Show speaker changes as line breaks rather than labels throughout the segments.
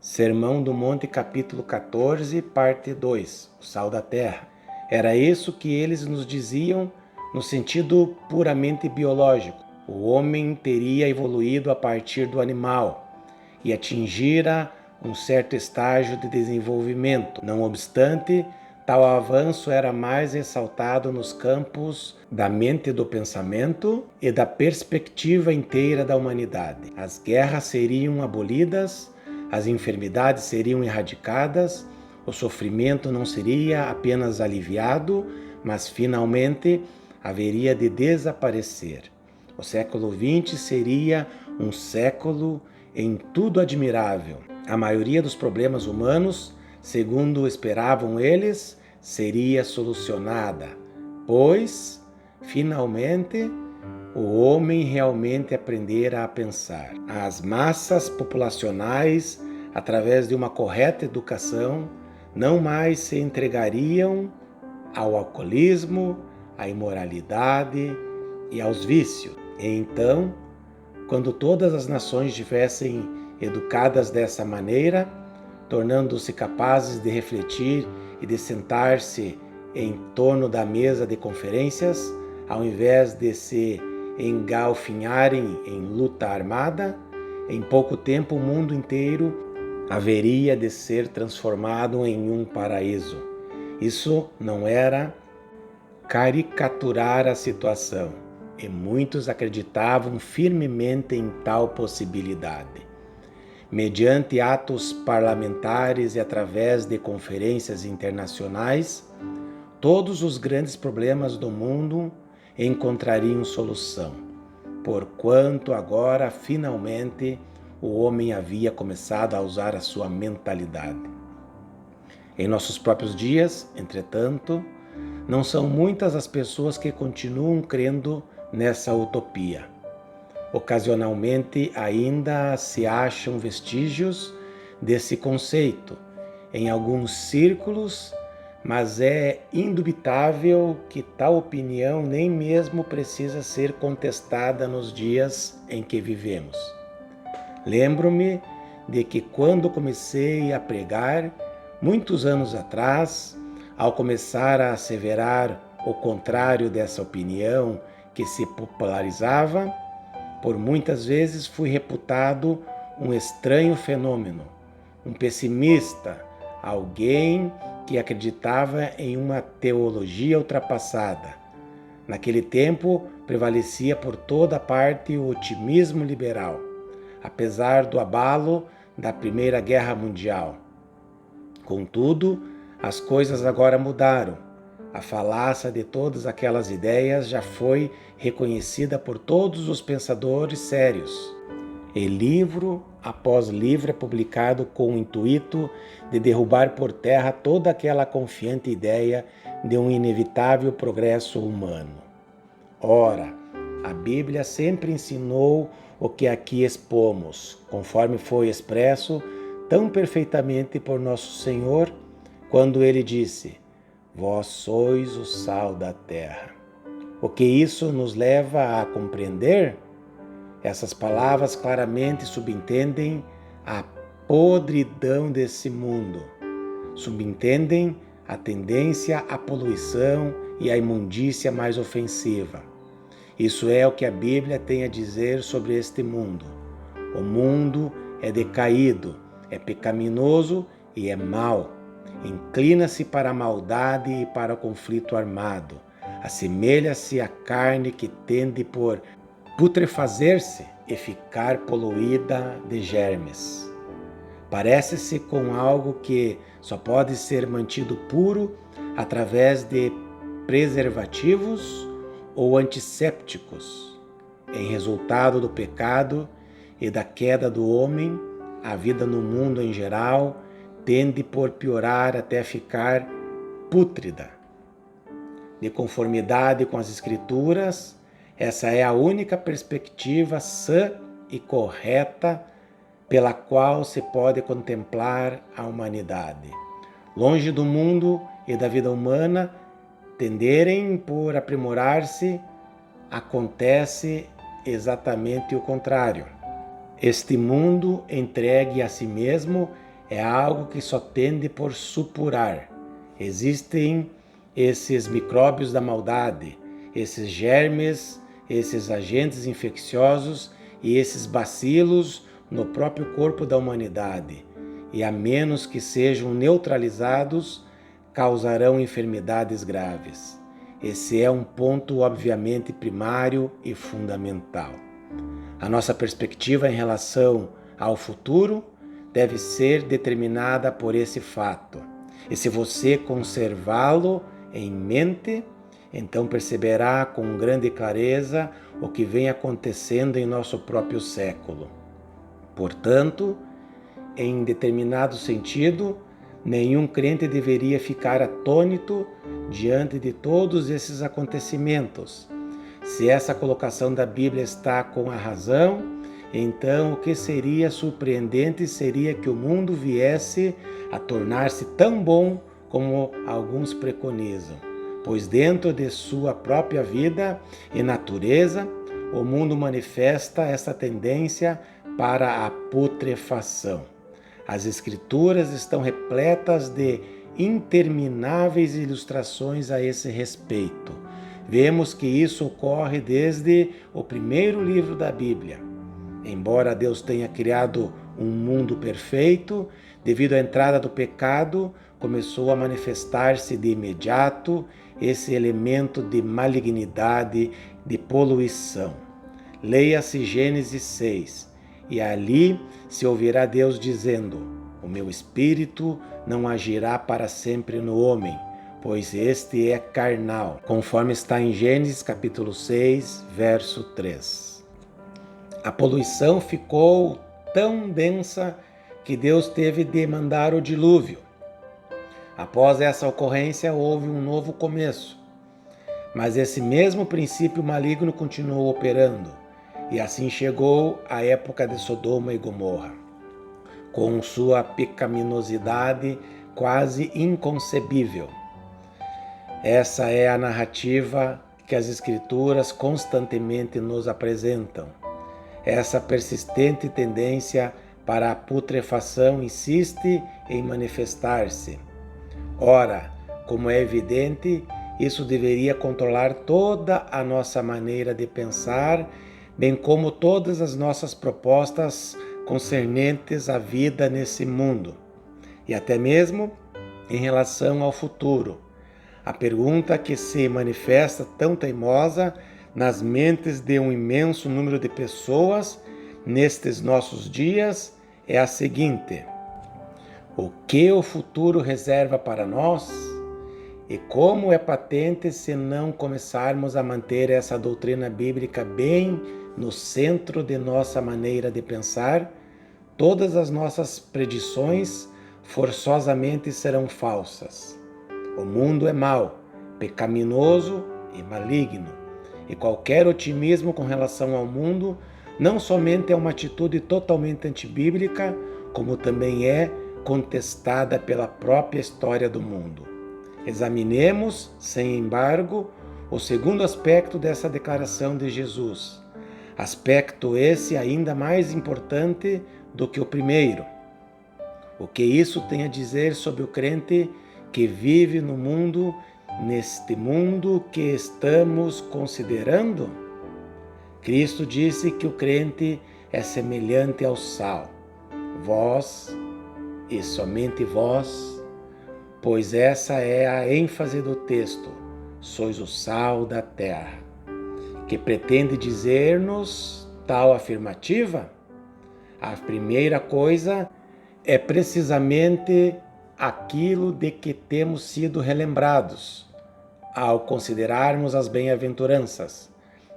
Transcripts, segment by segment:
Sermão do Monte, capítulo 14, parte 2, o sal da terra. Era isso que eles nos diziam no sentido puramente biológico. O homem teria evoluído a partir do animal e atingira um certo estágio de desenvolvimento. Não obstante, tal avanço era mais ressaltado nos campos da mente e do pensamento e da perspectiva inteira da humanidade. As guerras seriam abolidas, as enfermidades seriam erradicadas, o sofrimento não seria apenas aliviado, mas finalmente haveria de desaparecer. O século XX seria um século em tudo admirável. A maioria dos problemas humanos, segundo esperavam eles, seria solucionada, pois, finalmente, o homem realmente aprendera a pensar. As massas populacionais, através de uma correta educação, não mais se entregariam ao alcoolismo, à imoralidade e aos vícios. E então, quando todas as nações estivessem educadas dessa maneira, tornando-se capazes de refletir e de sentar-se em torno da mesa de conferências, ao invés de se engalfinharem em luta armada, em pouco tempo o mundo inteiro haveria de ser transformado em um paraíso. Isso não era caricaturar a situação, e muitos acreditavam firmemente em tal possibilidade. Mediante atos parlamentares e através de conferências internacionais, todos os grandes problemas do mundo encontrariam solução, porquanto agora, finalmente, o homem havia começado a usar a sua mentalidade. Em nossos próprios dias, entretanto, não são muitas as pessoas que continuam crendo nessa utopia. Ocasionalmente ainda se acham vestígios desse conceito em alguns círculos, mas é indubitável que tal opinião nem mesmo precisa ser contestada nos dias em que vivemos. Lembro-me de que quando comecei a pregar, muitos anos atrás, ao começar a asseverar o contrário dessa opinião que se popularizava, por muitas vezes fui reputado um estranho fenômeno, um pessimista, alguém que acreditava em uma teologia ultrapassada. Naquele tempo, prevalecia por toda parte o otimismo liberal, apesar do abalo da Primeira Guerra Mundial. Contudo, as coisas agora mudaram. A falácia de todas aquelas ideias já foi reconhecida por todos os pensadores sérios. E livro após livro é publicado com o intuito de derrubar por terra toda aquela confiante ideia de um inevitável progresso humano. Ora, a Bíblia sempre ensinou o que aqui expomos, conforme foi expresso tão perfeitamente por nosso Senhor, quando ele disse: Vós sois o sal da terra. O que isso nos leva a compreender? Essas palavras claramente subentendem a podridão desse mundo, subentendem a tendência à poluição e à imundícia mais ofensiva. Isso é o que a Bíblia tem a dizer sobre este mundo. O mundo é decaído, é pecaminoso e é mau. Inclina-se para a maldade e para o conflito armado. Assemelha-se à carne que tende por putrefazer-se e ficar poluída de germes. Parece-se com algo que só pode ser mantido puro através de preservativos ou antissépticos. Em resultado do pecado e da queda do homem, a vida no mundo em geral tende por piorar até ficar pútrida. De conformidade com as Escrituras, essa é a única perspectiva sã e correta pela qual se pode contemplar a humanidade. Longe do mundo e da vida humana tenderem por aprimorar-se, acontece exatamente o contrário. Este mundo entregue a si mesmo é algo que só tende por supurar. Existem esses micróbios da maldade, esses germes, esses agentes infecciosos e esses bacilos no próprio corpo da humanidade, e a menos que sejam neutralizados, causarão enfermidades graves. Esse é um ponto obviamente primário e fundamental. A nossa perspectiva em relação ao futuro deve ser determinada por esse fato. E se você conservá-lo em mente, então perceberá com grande clareza o que vem acontecendo em nosso próprio século. Portanto, em determinado sentido, nenhum crente deveria ficar atônito diante de todos esses acontecimentos. Se essa colocação da Bíblia está com a razão, então o que seria surpreendente seria que o mundo viesse a tornar-se tão bom como alguns preconizam, pois dentro de sua própria vida e natureza, o mundo manifesta essa tendência para a putrefação. As Escrituras estão repletas de intermináveis ilustrações a esse respeito. Vemos que isso ocorre desde o primeiro livro da Bíblia. Embora Deus tenha criado um mundo perfeito, devido à entrada do pecado, começou a manifestar-se de imediato esse elemento de malignidade, de poluição. Leia-se Gênesis 6. E ali se ouvirá Deus dizendo: o meu espírito não agirá para sempre no homem, pois este é carnal, conforme está em Gênesis capítulo 6, verso 3. A poluição ficou tão densa que Deus teve de mandar o dilúvio. Após essa ocorrência, houve um novo começo. Mas esse mesmo princípio maligno continuou operando. E assim chegou a época de Sodoma e Gomorra, com sua pecaminosidade quase inconcebível. Essa é a narrativa que as Escrituras constantemente nos apresentam. Essa persistente tendência para a putrefação insiste em manifestar-se. Ora, como é evidente, isso deveria controlar toda a nossa maneira de pensar, bem como todas as nossas propostas concernentes à vida nesse mundo, e até mesmo em relação ao futuro. A pergunta que se manifesta tão teimosa nas mentes de um imenso número de pessoas nestes nossos dias é a seguinte: o que o futuro reserva para nós? E como é patente se não começarmos a manter essa doutrina bíblica bem no centro de nossa maneira de pensar, todas as nossas predições forçosamente serão falsas. O mundo é mau, pecaminoso e maligno, e qualquer otimismo com relação ao mundo não somente é uma atitude totalmente antibíblica, como também é contestada pela própria história do mundo. Examinemos, sem embargo, o segundo aspecto dessa declaração de Jesus. Aspecto esse ainda mais importante do que o primeiro. O que isso tem a dizer sobre o crente que vive no mundo, neste mundo que estamos considerando? Cristo disse que o crente é semelhante ao sal. Vós, e somente vós, pois essa é a ênfase do texto, sois o sal da terra. Que pretende dizer-nos tal afirmativa? A primeira coisa é precisamente aquilo de que temos sido relembrados ao considerarmos as bem-aventuranças.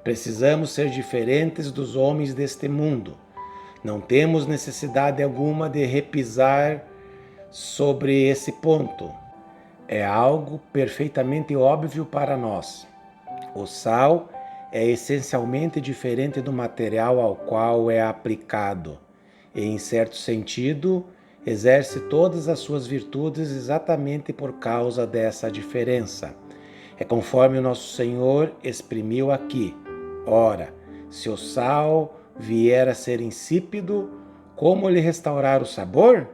Precisamos ser diferentes dos homens deste mundo. Não temos necessidade alguma de repisar sobre esse ponto. É algo perfeitamente óbvio para nós. O sal é essencialmente diferente do material ao qual é aplicado e, em certo sentido, exerce todas as suas virtudes exatamente por causa dessa diferença. É conforme o nosso Senhor exprimiu aqui. Ora, se o sal vier a ser insípido, como lhe restaurar o sabor?